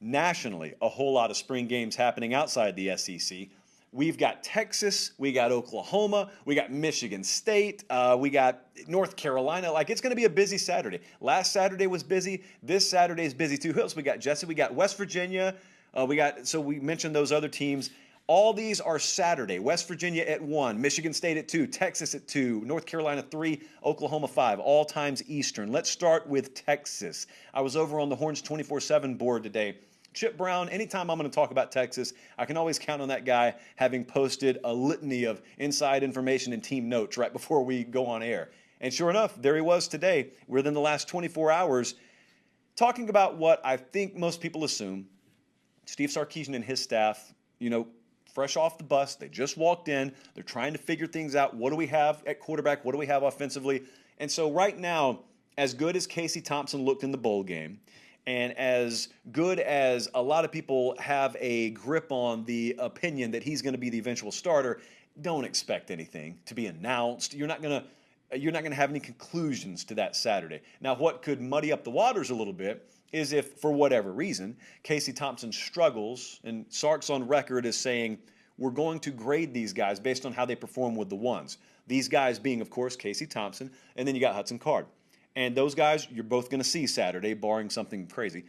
nationally, a whole lot of spring games happening outside the SEC. We've got Texas, we got Oklahoma, we got Michigan State, we got North Carolina. Like, it's going to be a busy Saturday. Last Saturday was busy. This Saturday is busy too. Who else we got, Jesse? We got West Virginia. So we mentioned those other teams. All these are Saturday. West Virginia at 1, Michigan State at 2, Texas at 2, North Carolina 3, Oklahoma 5, all times Eastern. Let's start with Texas. I was over on the Horns 24/7 board today. Chip Brown, anytime I'm going to talk about Texas, I can always count on that guy having posted a litany of inside information and team notes right before we go on air. And sure enough, there he was today, within the last 24 hours, talking about what I think most people assume. Steve Sarkisian and his staff, fresh off the bus, they just walked in. They're trying to figure things out. What do we have at quarterback? What do we have offensively? And so right now, as good as Casey Thompson looked in the bowl game, and as good as a lot of people have a grip on the opinion that he's going to be the eventual starter, don't expect anything to be announced. You're not going to have any conclusions to that Saturday. Now, what could muddy up the waters a little bit is if, for whatever reason, Casey Thompson struggles, and Sark's on record as saying, we're going to grade these guys based on how they perform with the ones. These guys being, of course, Casey Thompson, and then you got Hudson Card. And those guys you're both going to see Saturday, barring something crazy.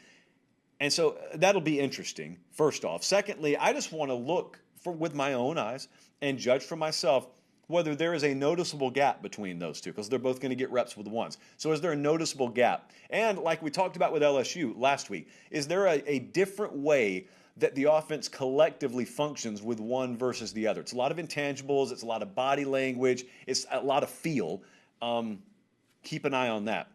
And so that'll be interesting, first off. Secondly, I just want to look with my own eyes and judge for myself whether there is a noticeable gap between those two, because they're both going to get reps with the ones. So is there a noticeable gap? And like we talked about with LSU last week, is there a different way that the offense collectively functions with one versus the other? It's a lot of intangibles. It's a lot of body language. It's a lot of feel. Keep an eye on that.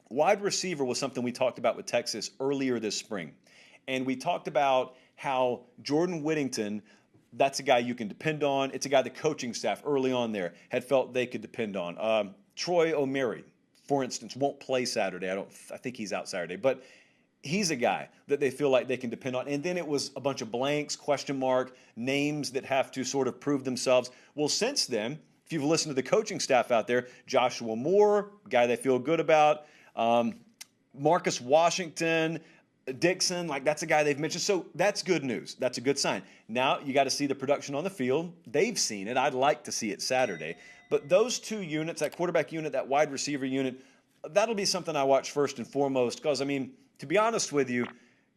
Wide receiver was something we talked about with Texas earlier this spring. And we talked about how Jordan Whittington, that's a guy you can depend on. It's a guy the coaching staff early on there had felt they could depend on. Troy O'Meary, for instance, won't play Saturday. I think he's out Saturday. But he's a guy that they feel like they can depend on. And then it was a bunch of blanks, question mark, names that have to sort of prove themselves. Well, since then, if you've listened to the coaching staff out there, Joshua Moore, guy they feel good about, Marcus Washington, Dixon, like that's a guy they've mentioned. So that's good news. That's a good sign. Now you got to see the production on the field. They've seen it. I'd like to see it Saturday. But those two units, that quarterback unit, that wide receiver unit, that'll be something I watch first and foremost. Because, to be honest with you,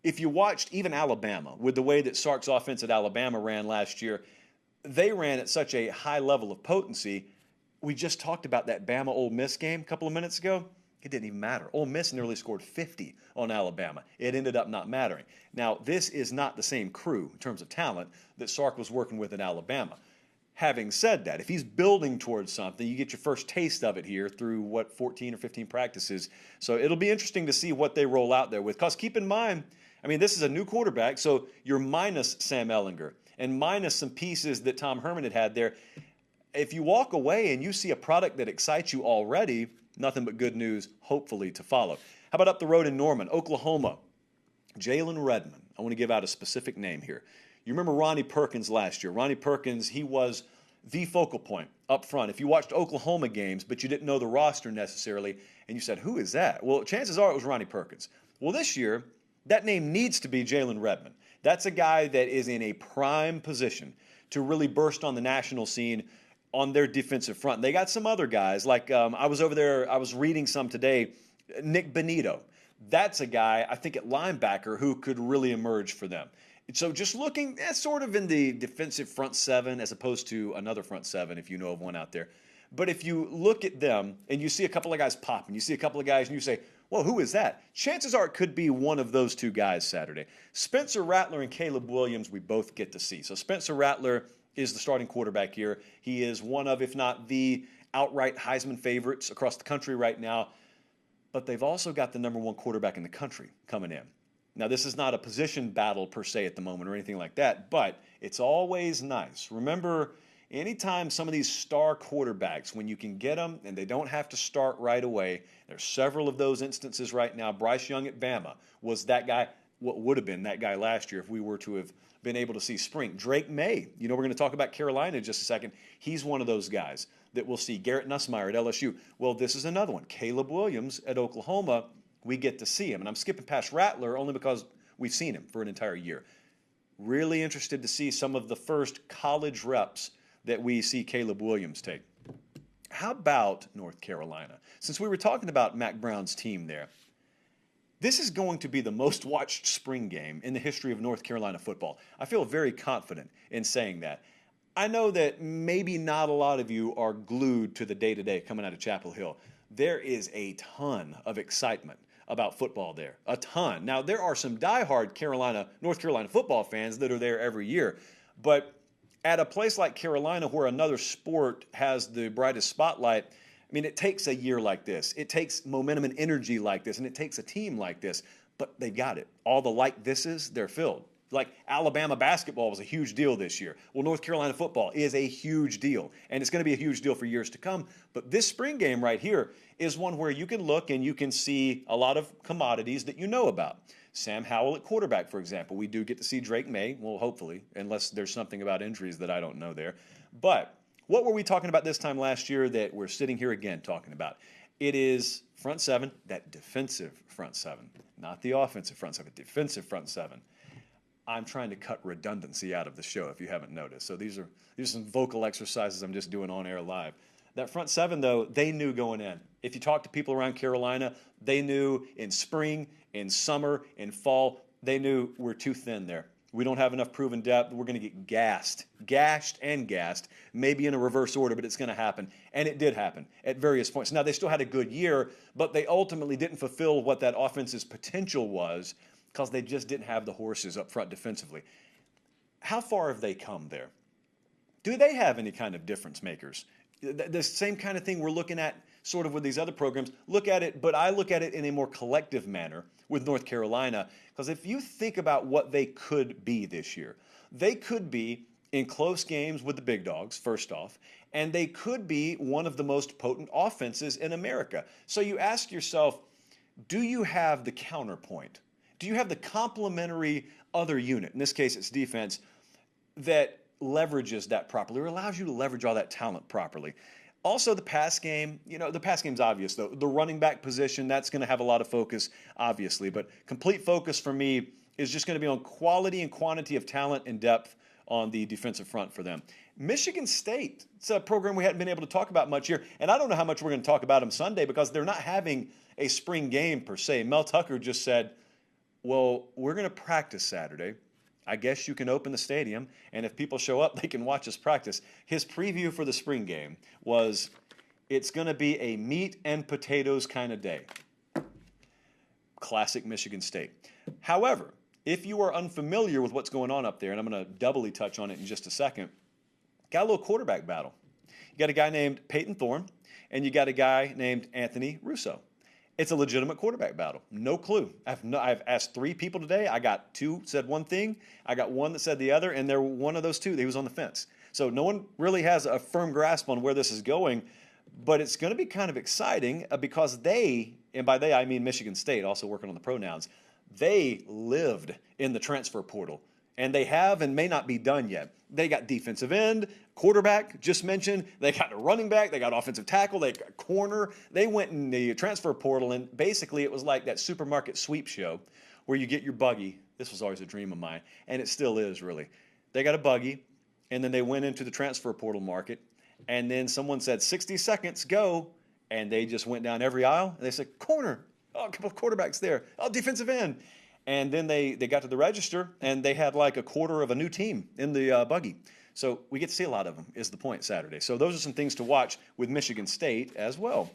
if you watched even Alabama, with the way that Sark's offense at Alabama ran last year, they ran at such a high level of potency. We just talked about that Bama-Ole Miss game a couple of minutes ago. It didn't even matter. Ole Miss nearly scored 50 on Alabama. It ended up not mattering. Now, this is not the same crew in terms of talent that Sark was working with in Alabama. Having said that, if he's building towards something, you get your first taste of it here through, 14 or 15 practices. So it'll be interesting to see what they roll out there with. Because keep in mind, this is a new quarterback, so you're minus Sam Ehlinger and minus some pieces that Tom Herman had there. If you walk away and you see a product that excites you already, nothing but good news, hopefully, to follow. How about up the road in Norman, Oklahoma? Jalen Redmond. I want to give out a specific name here. You remember Ronnie Perkins last year. Ronnie Perkins, he was the focal point up front. If you watched Oklahoma games, but you didn't know the roster necessarily, and you said, who is that? Well, chances are it was Ronnie Perkins. Well, this year, that name needs to be Jalen Redmond. That's a guy that is in a prime position to really burst on the national scene on their defensive front. They got some other guys, like I was over there, I was reading some today, Nick Benito. That's a guy, I think, at linebacker who could really emerge for them. So just looking at sort of in the defensive front seven as opposed to another front seven, if you know of one out there. But if you look at them and you see a couple of guys popping, you see a couple of guys and you say, well, who is that? Chances are it could be one of those two guys Saturday. Spencer Rattler and Caleb Williams, we both get to see. So Spencer Rattler is the starting quarterback here. He is one of, if not the outright Heisman favorites across the country right now. But they've also got the number one quarterback in the country coming in. Now, this is not a position battle per se at the moment or anything like that, but it's always nice. Remember, anytime some of these star quarterbacks, when you can get them and they don't have to start right away, there's several of those instances right now. Bryce Young at Bama was that guy, what would have been that guy last year if we were to have been able to see spring. Drake May, we're going to talk about Carolina in just a second. He's one of those guys that we'll see. Garrett Nussmeier at LSU. Well, this is another one. Caleb Williams at Oklahoma, we get to see him. And I'm skipping past Rattler only because We've seen him for an entire year. Really interested to see some of the first college reps that we see Caleb Williams take. How about North Carolina? Since we were talking about Mac Brown's team there, this is going to be the most watched spring game in the history of North Carolina football. I feel very confident in saying that. I know that maybe not a lot of you are glued to the day-to-day coming out of Chapel Hill. There is a ton of excitement about football there, a ton. Now, there are some diehard North Carolina football fans that are there every year, but at a place like Carolina where another sport has the brightest spotlight, I mean, it takes a year like this. It takes momentum and energy like this, and it takes a team like this. But they got it. All the like thises, they're filled. Like Alabama basketball was a huge deal this year. Well, North Carolina football is a huge deal, and it's going to be a huge deal for years to come. But this spring game right here is one where you can look and you can see a lot of commodities that you know about. Sam Howell at quarterback, for example. We do get to see Drake May, well, hopefully, unless there's something about injuries that I don't know there. But what were we talking about this time last year that we're sitting here again talking about? It is front seven, that defensive front seven, not the offensive front seven, defensive front seven. I'm trying to cut redundancy out of the show if you haven't noticed. So these are some vocal exercises I'm just doing on air live. That front seven, though, they knew going in. If you talk to people around Carolina, they knew in spring, in summer, in fall, they knew we're too thin there. We don't have enough proven depth. We're going to get gashed and gassed, maybe in a reverse order, but it's going to happen. And it did happen at various points. Now, they still had a good year, but they ultimately didn't fulfill what that offense's potential was because they just didn't have the horses up front defensively. How far have they come there? Do they have any kind of difference makers? The same kind of thing we're looking at sort of with these other programs. Look at it, but I look at it in a more collective manner with North Carolina, because if you think about what they could be this year, they could be in close games with the big dogs, first off, and they could be one of the most potent offenses in America. So you ask yourself, do you have the counterpoint? Do you have the complementary other unit, in this case it's defense, that leverages that properly or allows you to leverage all that talent properly? Also, the pass game, the pass game's obvious, though. The running back position, that's going to have a lot of focus, obviously. But complete focus for me is just going to be on quality and quantity of talent and depth on the defensive front for them. Michigan State, it's a program we hadn't been able to talk about much here. And I don't know how much we're going to talk about them Sunday because they're not having a spring game per se. Mel Tucker just said, well, we're going to practice Saturday. I guess you can open the stadium, and if people show up, they can watch us practice. His preview for the spring game was, it's going to be a meat and potatoes kind of day. Classic Michigan State. However, if you are unfamiliar with what's going on up there, and I'm going to doubly touch on it in just a second, got a little quarterback battle. You got a guy named Peyton Thorne, and you got a guy named Anthony Russo. It's a legitimate quarterback battle. No clue. I've asked 3 people today. I got 2 said one thing. I got 1 that said the other, and they're one of those 2. He was on the fence. So no one really has a firm grasp on where this is going, but it's going to be kind of exciting because they, and by they I mean Michigan State, also working on the pronouns, they lived in the transfer portal. And they have and may not be done yet. They got defensive end, quarterback, just mentioned. They got a running back. They got offensive tackle. They got corner. They went in the transfer portal, and basically it was like that supermarket sweep show where you get your buggy. This was always a dream of mine, and it still is, really. They got a buggy, and then they went into the transfer portal market, and then someone said, 60 seconds, go, and they just went down every aisle, and they said, corner. Oh, a couple of quarterbacks there. Oh, defensive end. And then they got to the register, and they had like a quarter of a new team in the buggy. So we get to see a lot of them, is the point, Saturday. So those are some things to watch with Michigan State as well.